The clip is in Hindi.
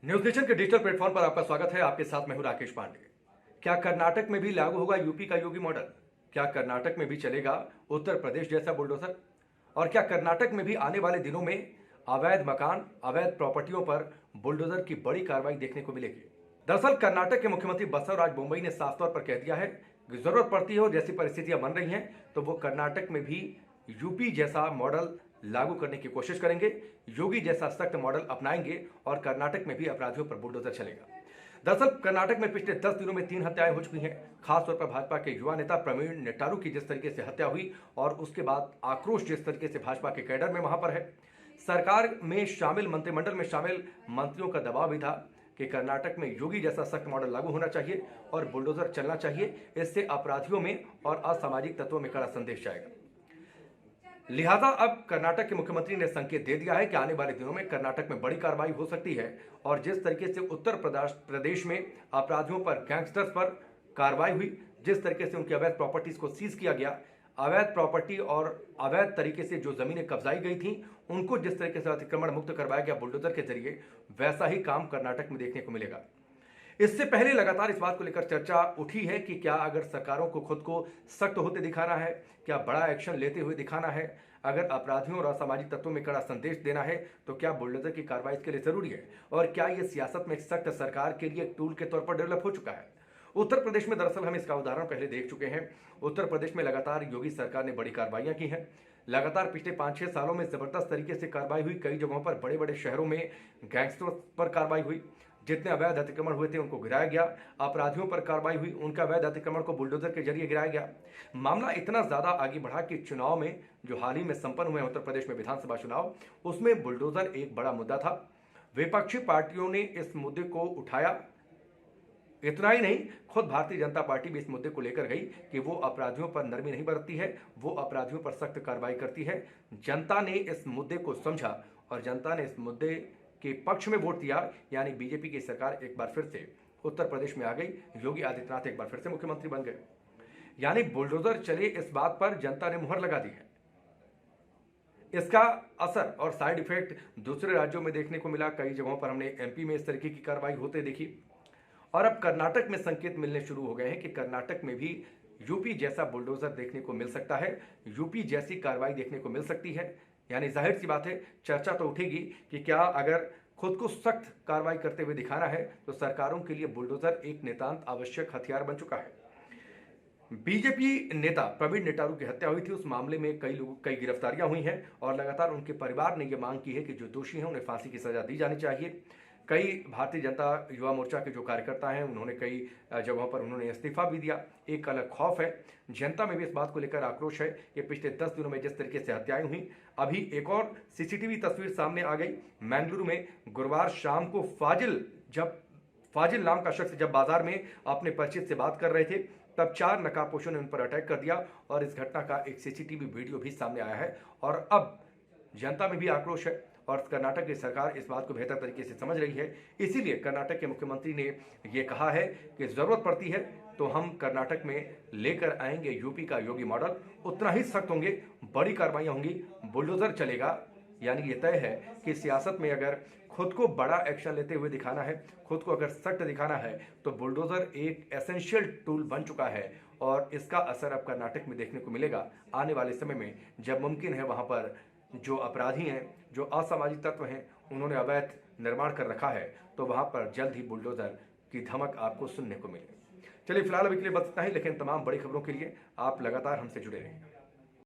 न्यूज नेशन के डिजिटल प्लेटफॉर्म पर आपका स्वागत है। आपके साथ मैं हूं राकेश पांडे। क्या कर्नाटक में भी लागू होगा यूपी का योगी मॉडल? क्या कर्नाटक में भी चलेगा उत्तर प्रदेश जैसा बुलडोजर? और क्या कर्नाटक में भी आने वाले दिनों में अवैध मकान, अवैध प्रॉपर्टियों पर बुलडोजर की बड़ी कार्रवाई देखने को मिलेगी? दरअसल कर्नाटक के मुख्यमंत्री बसवराज बोम्मई ने साफ तौर पर कह दिया है कि जरूरत पड़ती है और जैसी परिस्थितियां बन रही हैं तो वो कर्नाटक में भी यूपी जैसा मॉडल लागू करने की कोशिश करेंगे, योगी जैसा सख्त मॉडल अपनाएंगे और कर्नाटक में भी अपराधियों पर बुलडोजर चलेगा। दरअसल कर्नाटक में पिछले 10 दिनों में 3 हत्याएं हो चुकी हैं। खासतौर पर भाजपा के युवा नेता प्रवीण नेटारू की जिस तरीके से हत्या हुई और उसके बाद आक्रोश जिस तरीके से भाजपा के कैडर में वहां पर है, सरकार में शामिल मंत्रिमंडल में शामिल मंत्रियों का दबाव भी था कि कर्नाटक में योगी जैसा सख्त मॉडल लागू होना चाहिए और बुलडोजर चलना चाहिए। इससे अपराधियों में और असामाजिक तत्वों में कड़ा संदेश जाएगा। लिहाजा अब कर्नाटक के मुख्यमंत्री ने संकेत दे दिया है कि आने वाले दिनों में कर्नाटक में बड़ी कार्रवाई हो सकती है और जिस तरीके से उत्तर प्रदेश में अपराधियों पर, गैंगस्टर्स पर कार्रवाई हुई, जिस तरीके से उनकी अवैध प्रॉपर्टीज को सीज किया गया, अवैध प्रॉपर्टी और अवैध तरीके से जो जमीनें कब्जाई गई थी उनको जिस तरीके से अतिक्रमण मुक्त करवाया गया बुलडोजर के जरिए, वैसा ही काम कर्नाटक में देखने को मिलेगा। इससे पहले लगातार इस बात को लेकर चर्चा उठी है कि क्या अगर सरकारों को खुद को सख्त होते दिखाना है, क्या बड़ा एक्शन लेते हुए दिखाना है, अगर अपराधियों और असामाजिक तत्वों में कड़ा संदेश देना है तो क्या बुलडोजर की कार्रवाई इसके लिए जरूरी है? और क्या यह सियासत में एक सख्त सरकार के लिए एक टूल के तौर पर डेवलप हो चुका है? उत्तर प्रदेश में दरअसल हम इसका उदाहरण पहले देख चुके हैं। उत्तर प्रदेश में लगातार योगी सरकार ने बड़ी कार्रवाइयां की हैं। लगातार पिछले 5-6 सालों में जबरदस्त तरीके से कार्रवाई हुई। कई जगहों पर, बड़े बड़े शहरों में गैंगस्टर्स पर कार्रवाई हुई। जितने अवैध अतिक्रमण हुए थे उनको गिराया गया। अपराधियों पर कार्रवाई हुई, उनका अवैध अतिक्रमण को बुलडोजर के जरिए गिराया गया। मामला इतना ज्यादा आगे बढ़ा कि चुनाव में, जो हाल ही में संपन्न हुए उत्तर प्रदेश में विधानसभा चुनाव, उसमें बुलडोजर एक बड़ा मुद्दा था। विपक्षी पार्टियों ने इस मुद्दे को उठाया। इतना ही नहीं, खुद भारतीय जनता पार्टी भी इस मुद्दे को लेकर गई कि वो अपराधियों पर नरमी नहीं बरतती है, वो अपराधियों पर सख्त कार्रवाई करती है। जनता ने इस मुद्दे को समझा और जनता ने इस मुद्दे के पक्ष में वोट दिया। यानी बीजेपी की सरकार एक बार फिर से उत्तर प्रदेश में आ गई। योगी आदित्यनाथ एक बार फिर से मुख्यमंत्री बन गए। यानी बुलडोजर चले, इस बात पर जनता ने मुहर लगा दी है। इसका असर और साइड इफेक्ट दूसरे राज्यों में देखने को मिला। कई जगहों पर हमने एमपी में इस तरीके की कार्रवाई होते देखी और अब कर्नाटक में संकेत मिलने शुरू हो गए हैं कि कर्नाटक में भी यूपी जैसा बुलडोजर देखने को मिल सकता है, यूपी जैसी कार्रवाई देखने को मिल सकती है। यानी जाहिर सी बात है, चर्चा तो उठेगी कि क्या अगर खुद को सख्त कार्रवाई करते हुए दिखाना है तो सरकारों के लिए बुलडोजर एक नितांत आवश्यक हथियार बन चुका है। बीजेपी नेता प्रवीण नेटारू की हत्या हुई थी, उस मामले में कई गिरफ्तारियां हुई हैं और लगातार उनके परिवार ने यह मांग की है कि जो दोषी हैं उन्हें फांसी की सजा दी जानी चाहिए। कई भारतीय जनता युवा मोर्चा के जो कार्यकर्ता हैं उन्होंने कई जगहों पर उन्होंने इस्तीफा भी दिया। एक अलग खौफ है, जनता में भी इस बात को लेकर आक्रोश है कि पिछले 10 दिनों में जिस तरीके से हत्याएं हुई, अभी एक और सीसीटीवी तस्वीर सामने आ गई। मैंगलुरु में गुरुवार शाम को फाजिल नाम का शख्स जब बाजार में अपने परिचित से बात कर रहे थे तब 4 नकाबपोशों ने उन पर अटैक कर दिया और इस घटना का एक सीसीटीवी वीडियो भी सामने आया है। और अब जनता में भी आक्रोश है और कर्नाटक की सरकार इस बात को बेहतर तरीके से समझ रही है। इसीलिए कर्नाटक के मुख्यमंत्री ने यह कहा है कि जरूरत पड़ती है तो हम कर्नाटक में लेकर आएंगे यूपी का योगी मॉडल। उतना ही सख्त होंगे, बड़ी कार्रवाइयां होंगी, बुलडोजर चलेगा। यानी यह तय है कि सियासत में अगर खुद को बड़ा एक्शन लेते हुए दिखाना है, खुद को अगर सख्त दिखाना है तो बुलडोजर एक एसेंशियल टूल बन चुका है और इसका असर अब कर्नाटक में देखने को मिलेगा आने वाले समय में, जब मुमकिन है वहां पर जो अपराधी हैं, जो असामाजिक तत्व हैं, उन्होंने अवैध निर्माण कर रखा है तो वहां पर जल्द ही बुलडोजर की धमक आपको सुनने को मिले। चलिए फिलहाल अभी के लिए बस इतना ही, लेकिन तमाम बड़ी खबरों के लिए आप लगातार हमसे जुड़े रहें।